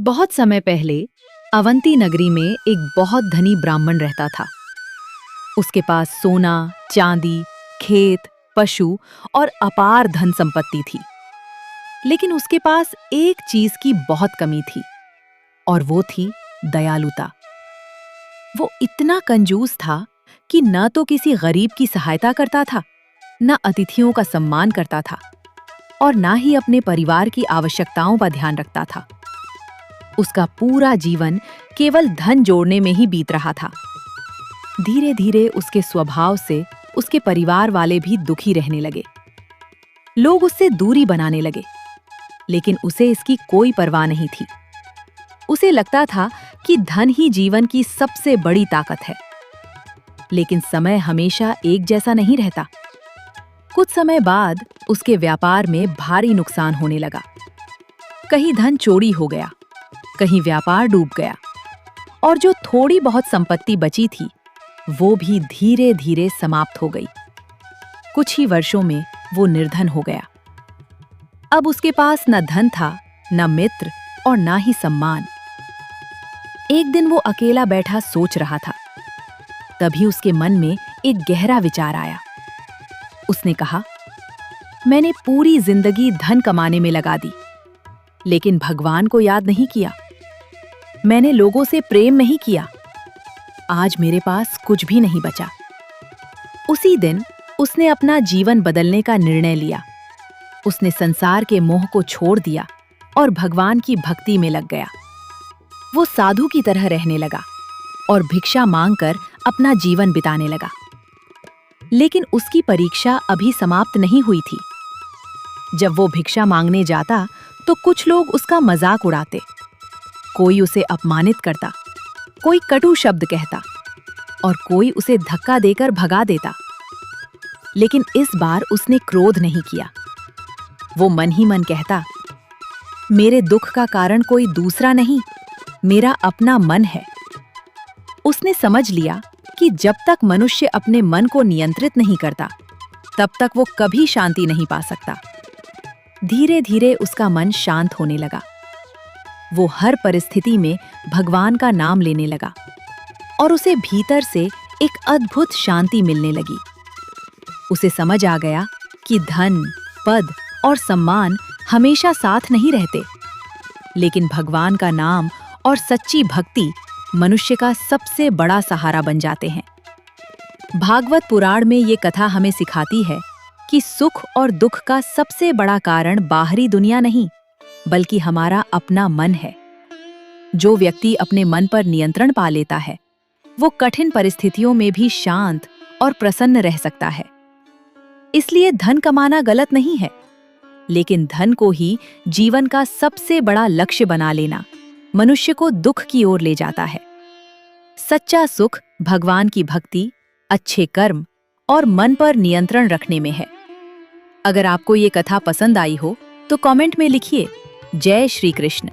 बहुत समय पहले अवंती नगरी में एक बहुत धनी ब्राह्मण रहता था। उसके पास सोना, चांदी, खेत, पशु और अपार धन संपत्ति थी। लेकिन उसके पास एक चीज की बहुत कमी थी और वो थी दयालुता। वो इतना कंजूस था कि न तो किसी गरीब की सहायता करता था, न अतिथियों का सम्मान करता था और न ही अपने परिवार की आवश्यकताओं पर ध्यान रखता था। उसका पूरा जीवन केवल धन जोड़ने में ही बीत रहा था। धीरे धीरे उसके स्वभाव से उसके परिवार वाले भी दुखी रहने लगे। लोग उससे दूरी बनाने लगे, लेकिन उसे इसकी कोई परवाह नहीं थी। उसे लगता था कि धन ही जीवन की सबसे बड़ी ताकत है। लेकिन समय हमेशा एक जैसा नहीं रहता। कुछ समय बाद उसके व्यापार में भारी नुकसान होने लगा। कहीं धन चोरी हो गया, कहीं व्यापार डूब गया और जो थोड़ी बहुत संपत्ति बची थी वो भी धीरे धीरे समाप्त हो गई। कुछ ही वर्षों में वो निर्धन हो गया। अब उसके पास न धन था, न मित्र और न ही सम्मान। एक दिन वो अकेला बैठा सोच रहा था। तभी उसके मन में एक गहरा विचार आया। उसने कहा, मैंने पूरी जिंदगी धन कमाने में लगा दी, लेकिन भगवान को याद नहीं किया। मैंने लोगों से प्रेम नहीं किया। आज मेरे पास कुछ भी नहीं बचा। उसी दिन उसने अपना जीवन बदलने का निर्णय लिया। उसने संसार के मोह को छोड़ दिया और भगवान की भक्ति में लग गया। वो साधु की तरह रहने लगा और भिक्षा मांगकर अपना जीवन बिताने लगा। लेकिन उसकी परीक्षा अभी समाप्त नहीं हुई थी। जब वो भिक्षा मांगने जाता तो कुछ लोग उसका मजाक उड़ाते। कोई उसे अपमानित करता, कोई कटु शब्द कहता और कोई उसे धक्का देकर भगा देता। लेकिन इस बार उसने क्रोध नहीं किया। वो मन ही मन कहता, मेरे दुख का कारण कोई दूसरा नहीं, मेरा अपना मन है। उसने समझ लिया कि जब तक मनुष्य अपने मन को नियंत्रित नहीं करता, तब तक वो कभी शांति नहीं पा सकता। धीरे धीरे उसका मन शांत होने लगा। वो हर परिस्थिति में भगवान का नाम लेने लगा और उसे भीतर से एक अद्भुत शांति मिलने लगी। उसे समझ आ गया कि धन, पद और सम्मान हमेशा साथ नहीं रहते, लेकिन भगवान का नाम और सच्ची भक्ति मनुष्य का सबसे बड़ा सहारा बन जाते हैं। भागवत पुराण में ये कथा हमें सिखाती है कि सुख और दुख का सबसे बड़ा कारण बाहरी दुनिया नहीं, बल्कि हमारा अपना मन है। जो व्यक्ति अपने मन पर नियंत्रण पा लेता है, वो कठिन परिस्थितियों में भी शांत और प्रसन्न रह सकता है। इसलिए धन कमाना गलत नहीं है, लेकिन धन को ही जीवन का सबसे बड़ा लक्ष्य बना लेना मनुष्य को दुख की ओर ले जाता है। सच्चा सुख भगवान की भक्ति, अच्छे कर्म और मन पर नियंत्रण रखने में है। अगर आपको ये कथा पसंद आई हो तो कमेंट में लिखिए, जय श्री कृष्ण।